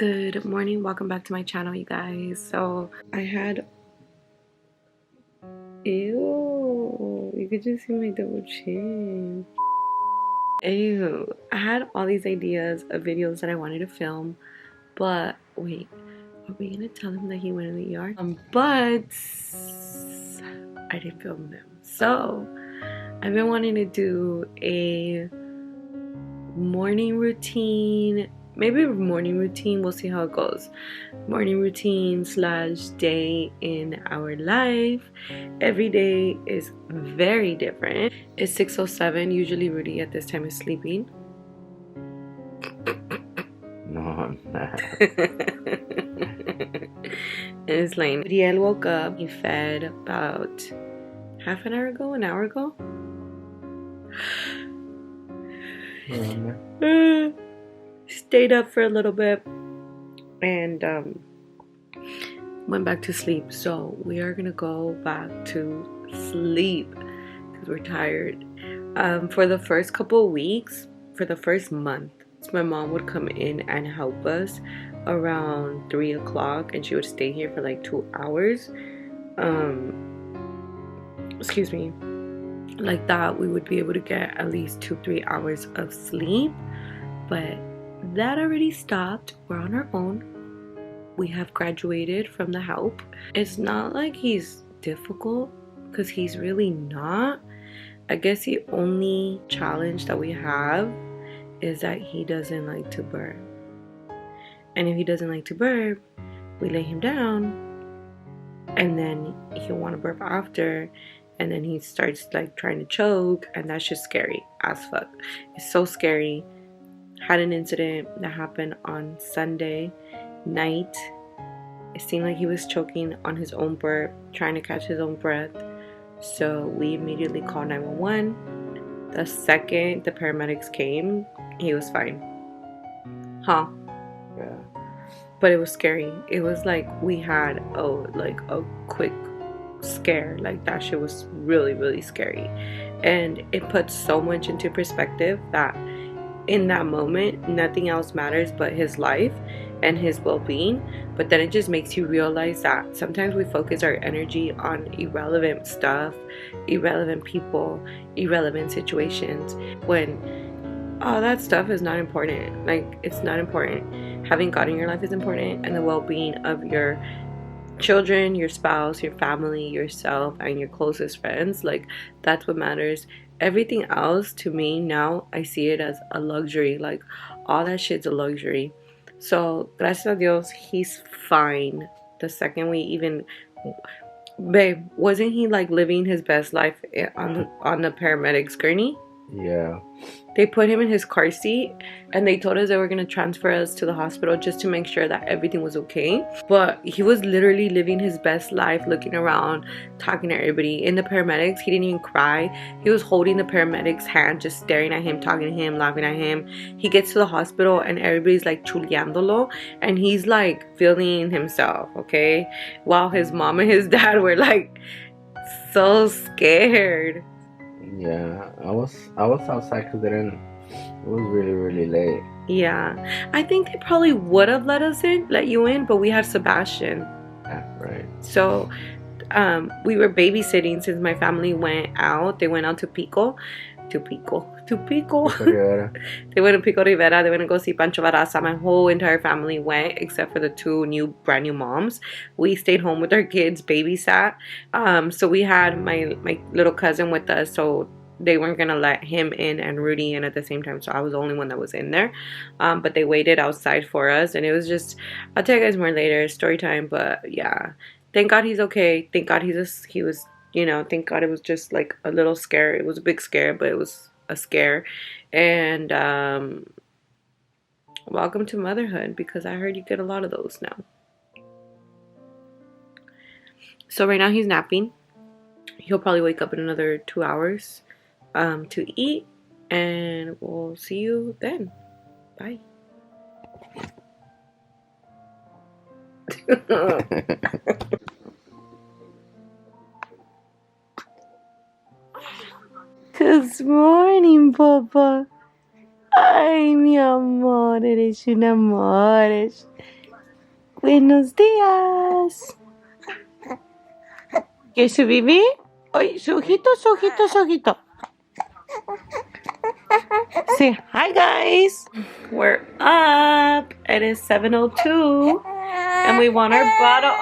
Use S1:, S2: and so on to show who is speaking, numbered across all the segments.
S1: Good morning, welcome back to my channel, you guys. So I had you could just see my double chin. I had all these ideas of videos that I wanted to film, but wait, are we gonna tell him that he went in the ER? But I didn't film them. So I've been wanting to do a morning routine, maybe a morning routine, we'll see how it goes. Morning routine slash day in our life. Every day is very different. It's 6:07. Usually Rudy at this time is sleeping.
S2: No, I'm not.
S1: And it's late. Uriel woke up. He fed about half an hour ago, an hour ago. Stayed up for a little bit and went back to sleep. So we are gonna go back to sleep because we're tired. For the first couple of weeks, for the first month, my mom would come in and help us around 3 o'clock, and she would stay here for like 2 hours. Excuse me. Like that, we would be able to get at least 2-3 hours of sleep, but that already stopped. We're on our own. We have graduated from the help. It's not like he's difficult, because he's really not. I guess the only challenge that we have is that he doesn't like to burp. And if he doesn't like to burp, we lay him down, and then he'll want to burp after, and then he starts like trying to choke, and that's just scary as fuck. It's so scary. Had an incident that happened on Sunday night. It seemed like he was choking on his own burp, trying to catch his own breath. So we immediately called 911. The second the paramedics came, he was fine. Huh?
S2: Yeah.
S1: But it was scary. It was like we had a quick scare. Like that shit was really, really scary. And it puts so much into perspective that in that moment, nothing else matters but his life and his well-being. But then it just makes you realize that sometimes we focus our energy on irrelevant stuff, irrelevant people, irrelevant situations, when all that stuff is not important. Like, it's not important. Having God in your life is important, and the well-being of your children, your spouse, your family, yourself, and your closest friends, like, that's what matters. Everything else, to me now, I see it as a luxury. Like, all that shit's a luxury. So gracias a Dios, he's fine. The second we even, babe, wasn't he like living his best life on the paramedics gurney?
S2: Yeah.
S1: They put him in his car seat, and they told us they were going to transfer us to the hospital just to make sure that everything was okay. But he was literally living his best life, looking around, talking to everybody. In the paramedics, he didn't even cry. He was holding the paramedic's hand, just staring at him, talking to him, laughing at him. He gets to the hospital, and everybody's like chuleándolo, and he's like feeling himself, okay? While his mom and his dad were like so scared.
S2: Yeah, I was outside because it was really late.
S1: Yeah, I think they probably would have let you in, but we had Sebastian.
S2: Yeah, right.
S1: So we were babysitting since my family went out. They went out to Pico. They went to Pico Rivera. They went to go see Pancho Barraza. My whole entire family went, except for the two brand new moms. We stayed home with our kids, babysat. So we had my little cousin with us, so they weren't gonna let him in and Rudy in at the same time, so I was the only one that was in there. But they waited outside for us, and it was just, I'll tell you guys more later, story time. But yeah, thank God he's okay. Thank God he was, you know, thank God it was just like a little scare. It was a big scare, but it was a scare. And welcome to motherhood, because I heard you get a lot of those now. So right now he's napping. He'll probably wake up in another 2 hours to eat, and we'll see you then. Bye. Good morning, Papa. Ay, mi amor, eres un amor. Buenos días. ¿Qué es su bebé? Ay, su ojito, su ojito, su ojito. Say hi, guys. We're up. It is 7:02, and we want our bottle.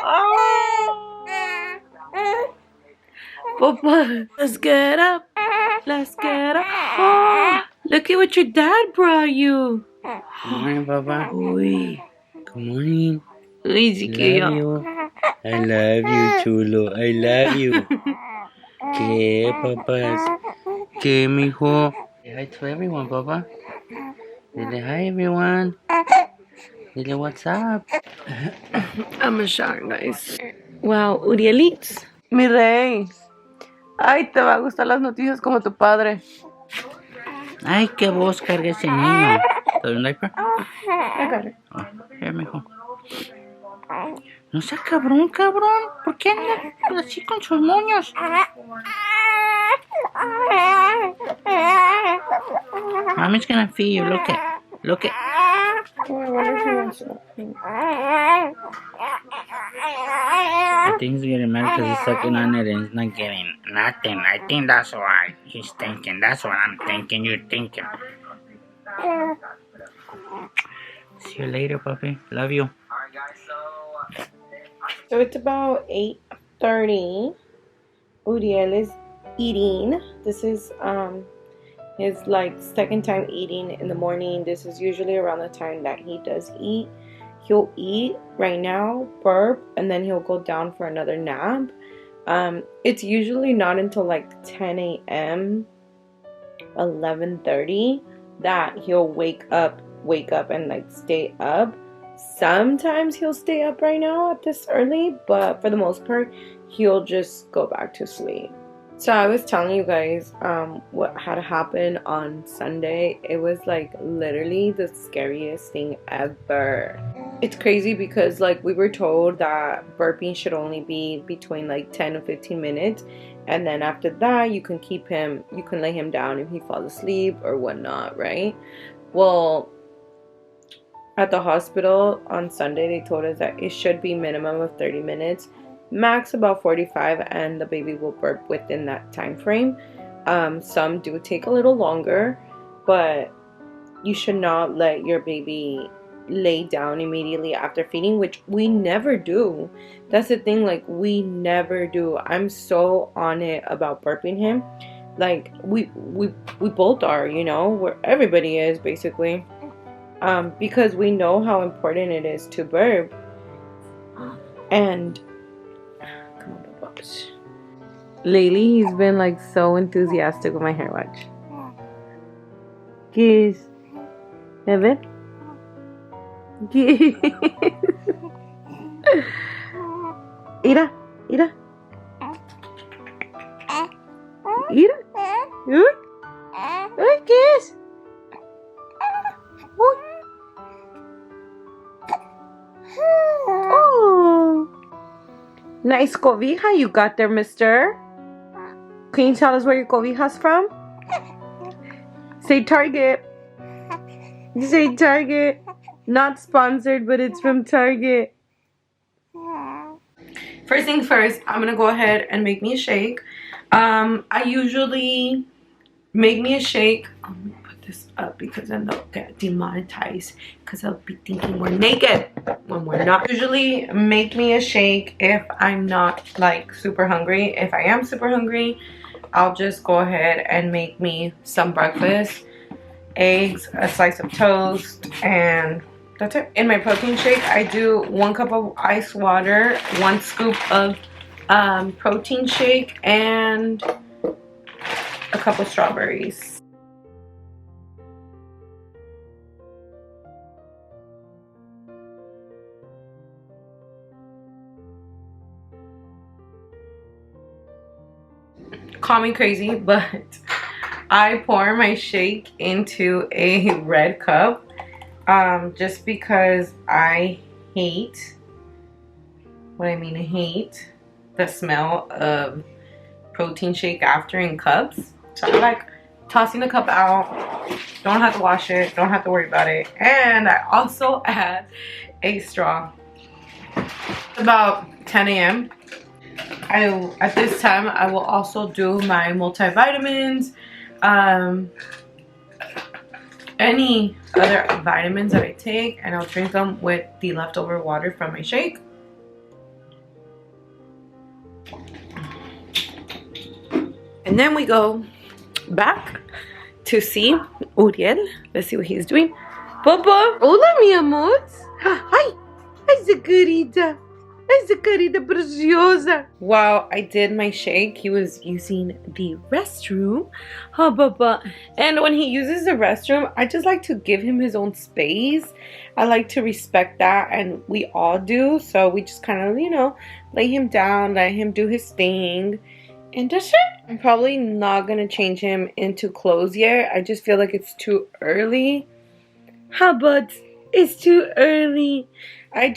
S1: Oh, Papa, let's get up. Let's get up. Oh, look at what your dad brought you.
S2: Good morning, Papa.
S1: Uy,
S2: Good morning.
S1: uy,
S2: I
S1: chiquillo.
S2: love you. I love you, chulo. I love you. ¿Qué, papas? ¿Qué, mijo? Say hi to everyone, Papa. Say hi, everyone. Say what's up.
S1: I'm a shark, guys. Wow, Uriel eats. Mi rey. Ay, te va a gustar las noticias como tu padre.
S2: Ay, qué voz carga ese niño. ¿Te doy un diaper?
S1: I got it.
S2: Oh, here, mijo. No sea cabrón. ¿Por qué anda así con sus moños? Mommy's gonna feed you. Look it.
S1: Oh, I wonder if he wants to.
S2: I think he's getting mad because he's sucking on it and he's not getting nothing. I think that's why he's thinking. That's what I'm thinking. You're thinking. See you later, puppy. Love you.
S1: So it's about 8:30. Uriel is eating. This is his like second time eating in the morning. This is usually around the time that he does eat. He'll eat right now, burp, and then he'll go down for another nap. It's usually not until like 10 a.m. 11:30 that he'll wake up and like stay up. Sometimes he'll stay up right now at this early, but for the most part he'll just go back to sleep. So I was telling you guys what had happened on Sunday. It was like literally the scariest thing ever. It's crazy because like we were told that burping should only be between like 10 to 15 minutes, and then after that you can lay him down if he falls asleep or whatnot, right? Well, at the hospital on Sunday they told us that it should be minimum of 30 minutes, max about 45, and the baby will burp within that time frame. Some do take a little longer, but you should not let your baby lay down immediately after feeding, which we never do. That's the thing, like we never do. I'm so on it about burping him. Like we both are, you know, where everybody is basically, because we know how important it is to burp. And come on, Bubbles. Lately he's been like so enthusiastic with my hair. Watch. Kiss. Evan. Kiss. Ira. Uy, kiss. Uy. Oh. Nice cobija you got there, mister. Can you tell us where your cobija's from? Say Target. Say Target. Not sponsored, but it's from Target. First things first, I'm gonna go ahead and make me a shake. I usually make me a shake. I'm gonna put this up because then they'll get demonetized because they'll be thinking we're naked when we're not. Usually make me a shake if I'm not like super hungry. If I am super hungry, I'll just go ahead and make me some breakfast, eggs, a slice of toast, and that's it. In my protein shake, I do 1 cup of ice water, 1 scoop of protein shake, and a cup of strawberries. Call me crazy, but I pour my shake into a red cup just because I hate the smell of protein shake after in cups. So I like tossing the cup out. Don't have to wash it. Don't have to worry about it. And I also add a straw. About 10 a.m. At this time, I will also do my multivitamins. Any other vitamins that I take, and I'll drink them with the leftover water from my shake. And then we go back to see Uriel. Let's see what he's doing. Papa, hola mi amor. Hi, es querida. Es querida preciosa. While I did my shake, he was using the restroom. Oh, Papa. And when he uses the restroom, I just like to give him his own space. I like to respect that, and we all do. So we just kind of, you know, lay him down, let him do his thing. And that's it. I'm probably not going to change him into clothes yet. I just feel like it's too early. How about it's too early? I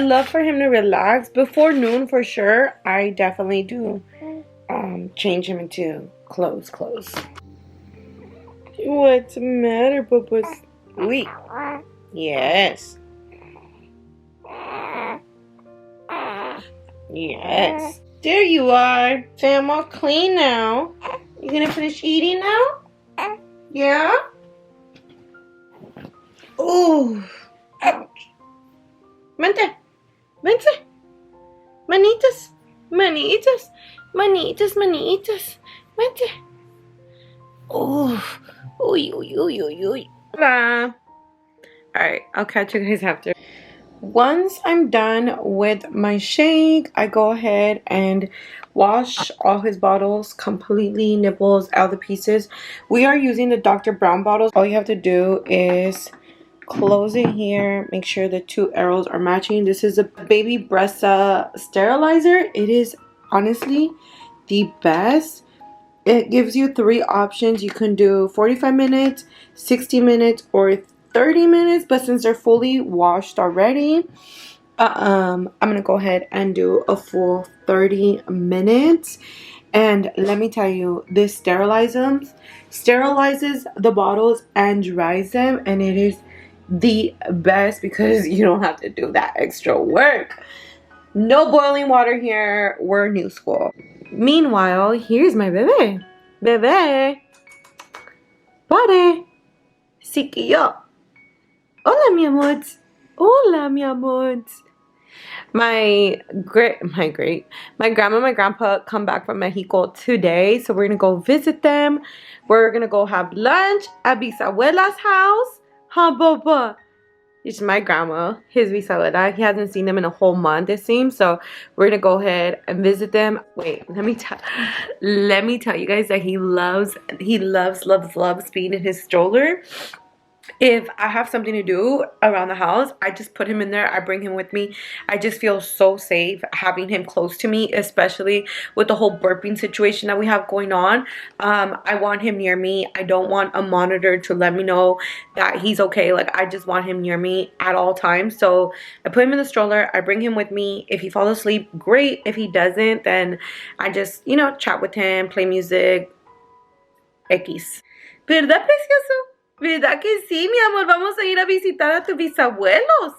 S1: love for him to relax. Before noon for sure, I definitely do change him into clothes. What's the matter, Papa's? Oui. Yes. Yes. There you are. Say I'm all clean now. You gonna finish eating now? Yeah? Oh. Ouch. Vente. Vente. Manitas. Manitas. Manitas, manitas. Vente. Oh. Uy, uy, uy, uy, uy. Hola. Alright, I'll catch you guys after. Once I'm done with my shake, I go ahead and wash all his bottles completely, nibbles out the pieces. We are using the Dr. Brown bottles. All you have to do is close it here, make sure the two arrows are matching. This is a baby breast sterilizer. It is honestly the best. It gives you 3 options. You can do 45 minutes, 60 minutes, or 30 minutes, but since they're fully washed already, I'm gonna go ahead and do a full 30 minutes. And let me tell you, this sterilizes the bottles and dries them, and it is the best because you don't have to do that extra work. No boiling water here. We're new school. Meanwhile, here's my bebé. Bebé. Pare. Chiquillo. Hola, mi amor. Hola, mi amor. My grandma and my grandpa come back from Mexico today, so we're gonna go visit them. We're gonna go have lunch at Bisabuela's house. Huh, Papa? It's my grandma, his bisabuela. He hasn't seen them in a whole month, it seems. So we're gonna go ahead and visit them. Wait, let me tell you guys that he loves being in his stroller. If I have something to do around the house, I just put him in there. I bring him with me. I just feel so safe having him close to me, especially with the whole burping situation that we have going on. I want him near me. I don't want a monitor to let me know that he's okay. Like, I just want him near me at all times. So I put him in the stroller. I bring him with me. If he falls asleep, great. If he doesn't, then I just, you know, chat with him, play music. X. ¿Verdad, precioso? ¿Verdad que sí, mi amor? Vamos a ir a visitar a tus bisabuelos.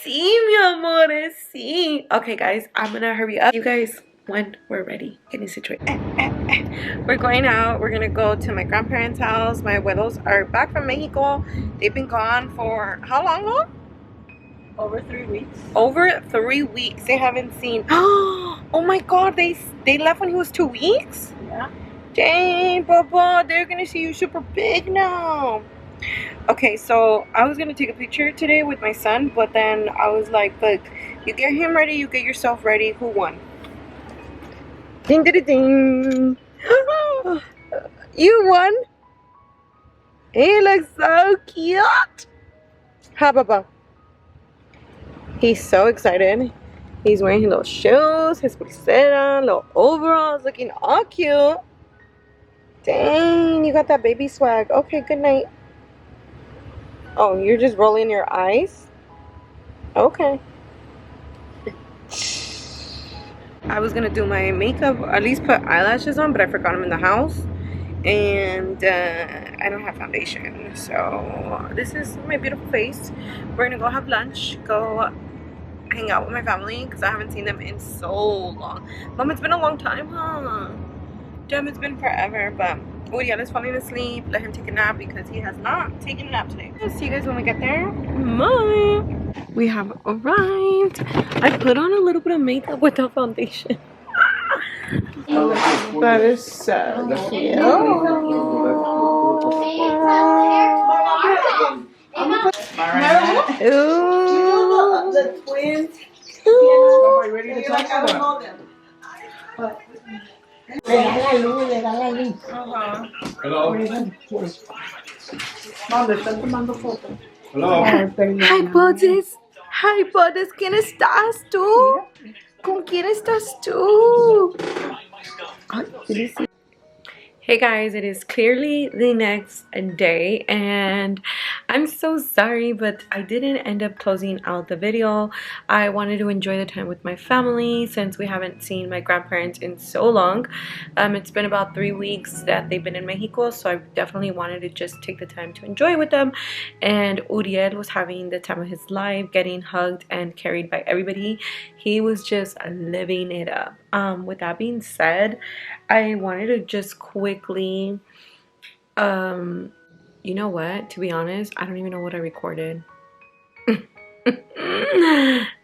S1: Sí, mi amor, sí. Okay, guys, I'm gonna hurry up. You guys, when we're ready, getting situated. We're going out. We're gonna go to my grandparents' house. My abuelos are back from Mexico. They've been gone for how long?
S3: Over 3 weeks.
S1: Over 3 weeks. They haven't seen. Oh my God, they left when he was 2 weeks?
S3: Yeah.
S1: Dang, Papa, they're gonna see you super big now. Okay, so I was gonna take a picture today with my son, but then I was like, look, you get him ready, you get yourself ready. Who won? Ding, ding, ding. You won. He looks so cute. Ha, Papa. He's so excited. He's wearing his little shoes, his pulsera, little overalls, looking all cute. Dang, you got that baby swag. Okay, good night. Oh, you're just rolling your eyes? Okay. I was gonna do my makeup, at least put eyelashes on, but I forgot them in the house. and I don't have foundation. So this is my beautiful face. We're gonna go have lunch, go hang out with my family because I haven't seen them in so long. Mom, it's been a long time, huh? Damn, it's been forever. But Uriel is falling asleep. Let him take a nap because he has not taken a nap today. I'll see you guys when we get there. Bye. We have arrived. I put on a little bit of makeup without foundation. That is so cute. Ooh.
S3: The twins. Are you ready to touch them? Hello. Mom, le están tomando fotos. Hello.
S1: Hi, Buddies. Hi, Buddies. ¿Quién estás tú? ¿Con quién estás tú? Ay, ¿qué Hey guys, it is clearly the next day and I'm so sorry, but I didn't end up closing out the video. I wanted to enjoy the time with my family since we haven't seen my grandparents in so long. It's been about 3 weeks that they've been in Mexico, so I definitely wanted to just take the time to enjoy with them. And Uriel was having the time of his life, getting hugged and carried by everybody. He was just living it up. With that being said, I wanted to just quickly, you know what, to be honest, I don't even know what I recorded.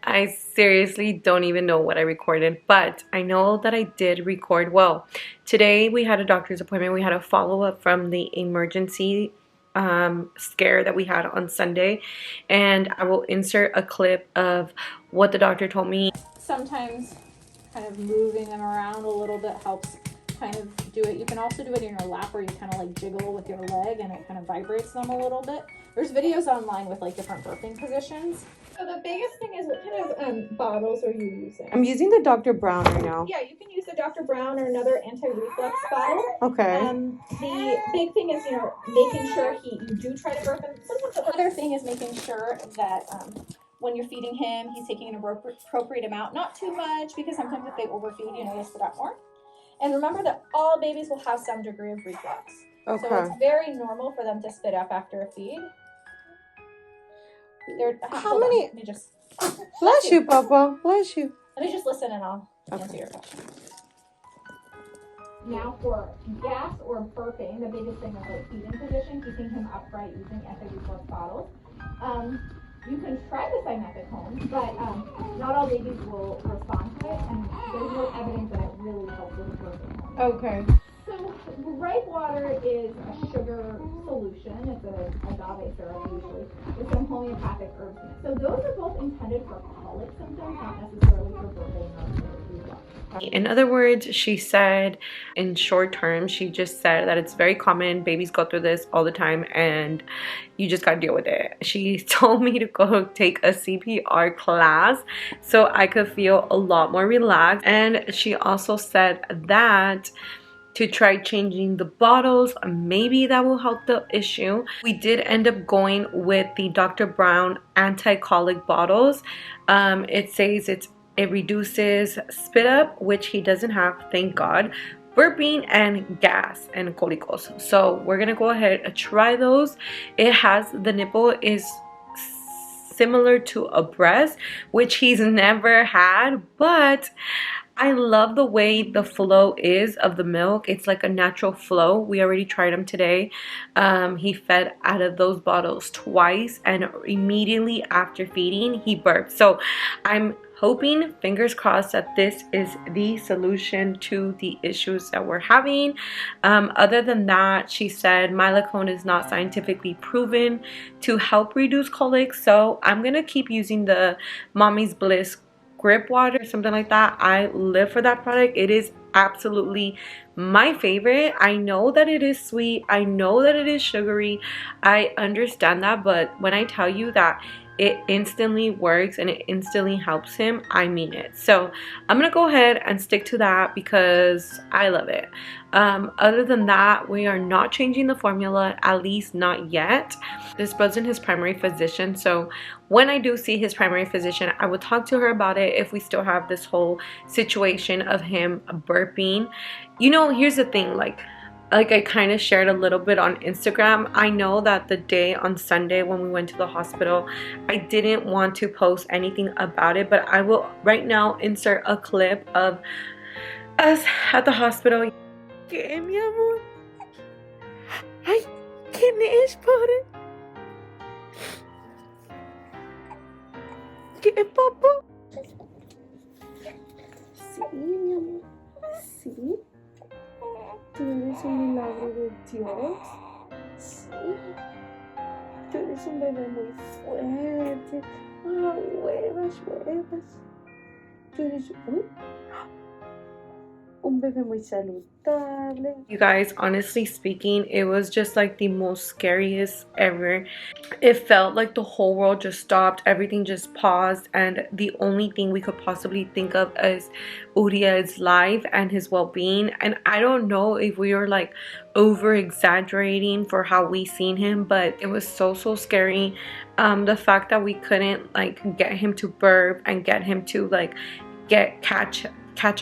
S1: I seriously don't even know what I recorded, but I know that I did record. Well, today we had a doctor's appointment. We had a follow-up from the emergency scare that we had on Sunday, and I will insert a clip of what the doctor told me.
S4: Sometimes kind of moving them around a little bit helps kind of do it. You can also do it in your lap where you kind of like jiggle with your leg and it kind of vibrates them a little bit. There's videos online with like different burping positions. So the biggest thing is, what kind of bottles are you using?
S1: I'm using the Dr. Brown right now.
S4: Yeah, you can use the Dr. Brown or another anti-reflux bottle.
S1: Okay.
S4: The big thing is, you know, making sure you do try to burp him. Sometimes the other thing is making sure that when you're feeding him, he's taking an appropriate amount, not too much, because sometimes if they overfeed, you know, you'll spit out more. And remember that all babies will have some degree of reflux.
S1: Okay.
S4: So it's very normal for them to spit up after a feed.
S1: How many?
S4: Let me just.
S1: Bless you, Papa. Bless you.
S4: Let me just listen and I'll answer your question. Now for gas or burping, the biggest thing is like feeding position, keeping him upright using anti-reflux bottles. You can try this I method home, but not all babies will respond to it, and there's no evidence that it really helps with burping.
S1: Okay.
S4: So ripe water is a sugar solution. It's an agave syrup usually with some homeopathic herbs in it. So those are both intended for colic symptoms, not necessarily for burping or for reflux.
S1: In other words, she said, in short term, she just said that it's very common. Babies go through this all the time and you just gotta deal with it. She told me to go take a CPR class so I could feel a lot more relaxed. And she also said that to try changing the bottles, maybe that will help the issue. We did end up going with the Dr. Brown anti-colic bottles. It says it reduces spit up, which he doesn't have, thank God, burping and gas and colicos. So we're gonna go ahead and try those. It has, the nipple is similar to a breast, which he's never had, but I love the way the flow is of the milk. It's like a natural flow. We already tried him today. He fed out of those bottles twice, and immediately after feeding, he burped. So I'm hoping, fingers crossed, that this is the solution to the issues that we're having. Other than that, she said Milacone is not scientifically proven to help reduce colic, so I'm gonna keep using the Mommy's Bliss grip water, something like that. I live for that product. It is absolutely my favorite. I know that it is sweet, I know that it is sugary, I understand that, but when I tell you that it instantly works and it instantly helps him, I mean it. So I'm gonna go ahead and stick to that because I love it. Other than that, we are not changing the formula, at least not yet. This wasn't his primary physician, so when I do see his primary physician, I will talk to her about it if we still have this whole situation of him burping. You know, here's the thing, like, like I kind of shared a little bit on Instagram. I know that the day on Sunday when we went to the hospital, I didn't want to post anything about it, but I will right now insert a clip of us at the hospital. ¿Qué, mi amor? Ay, ¿quién es, padre? ¿Qué, papá? Sí, mi amor. Sí. Tú eres un milagro de Dios. Sí. Tú eres un bebé muy fuerte. Ah, huevas, huevas. Tú eres un bebé muy saludable. You guys, honestly speaking, it was just like the most scariest ever. It felt like the whole world just stopped, everything just paused, and the only thing we could possibly think of is Uriel's life and his well-being. And I don't know if we were like over exaggerating for how we seen him, but it was so scary. The fact that we couldn't like get him to burp and get him to like catch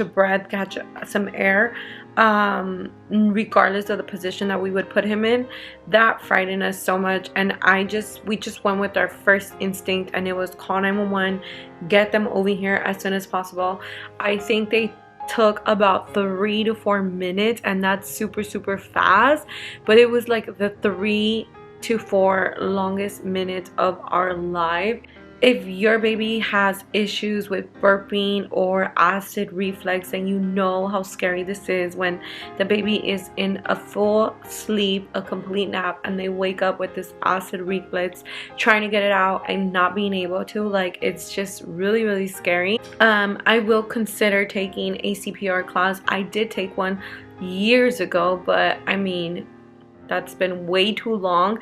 S1: a breath, catch some air, regardless of the position that we would put him in, that frightened us so much. And we just went with our first instinct, and it was call 911, get them over here as soon as possible. I think they took about 3 to 4 minutes, and that's super fast, but it was like the 3 to 4 longest minutes of our life. If your baby has issues with burping or acid reflux, and you know how scary this is when the baby is in a full sleep, a complete nap, and they wake up with this acid reflux, trying to get it out and not being able to, like, it's just really scary. I will consider taking a CPR class. I did take one years ago, but I mean, that's been way too long.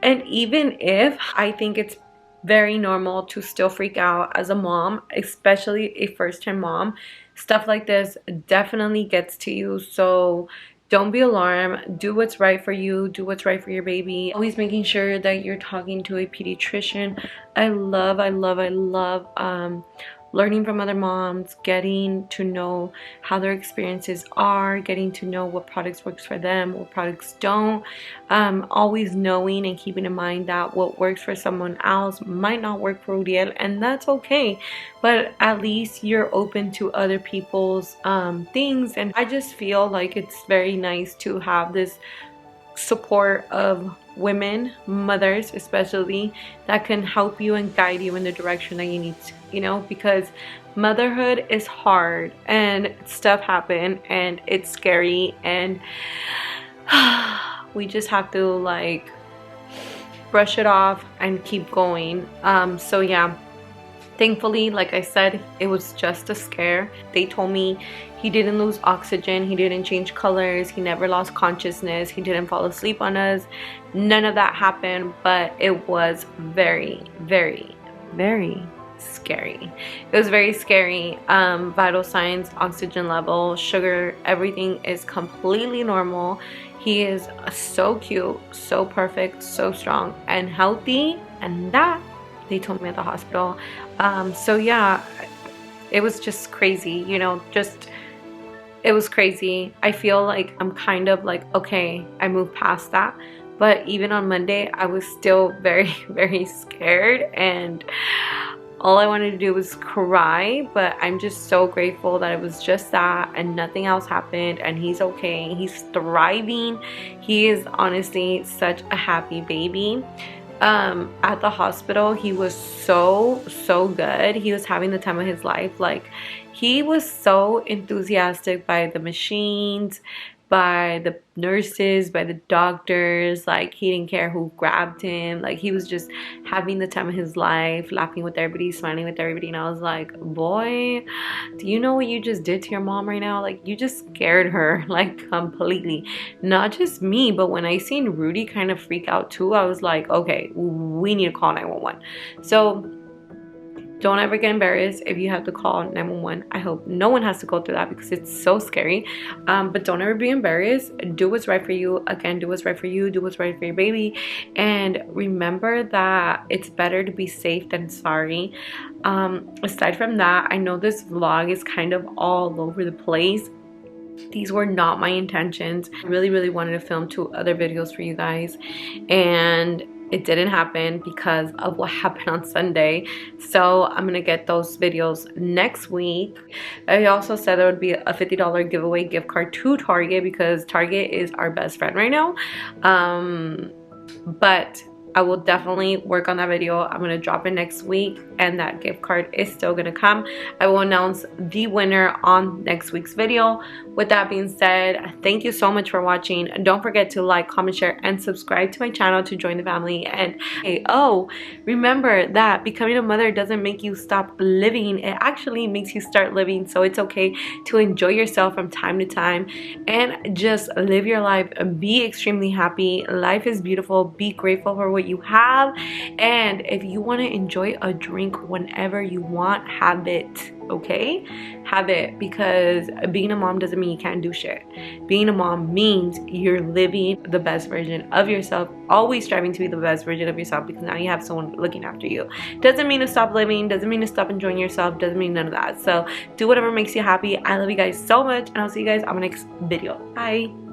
S1: And even if, I think it's very normal to still freak out as a mom, especially a first-time mom. Stuff like this definitely gets to you, so don't be alarmed. Do what's right for you, do what's right for your baby. Always making sure that you're talking to a pediatrician. I love learning from other moms, getting to know how their experiences are, getting to know what products works for them, what products don't. Always knowing and keeping in mind that what works for someone else might not work for Uriel, and that's okay. But at least you're open to other people's things. And I just feel like it's very nice to have this support of women, mothers especially, that can help you and guide you in the direction that you need to, you know, because motherhood is hard and stuff happen and it's scary, and we just have to like brush it off and keep going. So yeah, thankfully, like I said, it was just a scare. They told me he didn't lose oxygen, he didn't change colors, he never lost consciousness, he didn't fall asleep on us. None of that happened, but it was very scary. It was very scary. Vital signs, oxygen level, sugar, everything is completely normal. He is so cute, so perfect, so strong and healthy, and that they told me at the hospital. So yeah, it was just crazy, you know, it was crazy. I feel like I'm kind of like, okay, I moved past that. But even on Monday, I was still very scared, and all I wanted to do was cry. But I'm just so grateful that it was just that and nothing else happened, and he's okay. He's thriving. He is honestly such a happy baby. At the hospital, he was so good. He was having the time of his life. Like, he was so enthusiastic by the machines, by the nurses, by the doctors. Like, he didn't care who grabbed him. Like, he was just having the time of his life, laughing with everybody, smiling with everybody. And I was like, boy, do you know what you just did to your mom right now? Like, you just scared her, like, completely. Not just me, but when I seen Rudy kind of freak out too, I was like, okay, we need to call 911. So don't ever get embarrassed if you have to call 911. I hope no one has to go through that because it's so scary. But don't ever be embarrassed. Do what's right for you. Again, do what's right for you. Do what's right for your baby. And remember that it's better to be safe than sorry. Aside from that, I know this vlog is kind of all over the place. These were not my intentions. I really wanted to film 2 other videos for you guys, and it didn't happen because of what happened on Sunday. So I'm gonna get those videos next week. I also said there would be a $50 giveaway gift card to Target because Target is our best friend right now. But I will definitely work on that video. I'm gonna drop it next week, and that gift card is still gonna come. I will announce the winner on next week's video. With that being said, thank you so much for watching. Don't forget to like, comment, share, and subscribe to my channel to join the family. And hey, oh, remember that becoming a mother doesn't make you stop living. It actually makes you start living. So it's okay to enjoy yourself from time to time and just live your life and be extremely happy. Life is beautiful. Be grateful for what you have, and if you want to enjoy a drink whenever you want, have it. Okay, have it, because being a mom doesn't mean you can't do shit. Being a mom means you're living the best version of yourself, always striving to be the best version of yourself, because now you have someone looking after you. Doesn't mean to stop living, doesn't mean to stop enjoying yourself, doesn't mean none of that. So do whatever makes you happy. I love you guys so much, and I'll see you guys on my next video. Bye.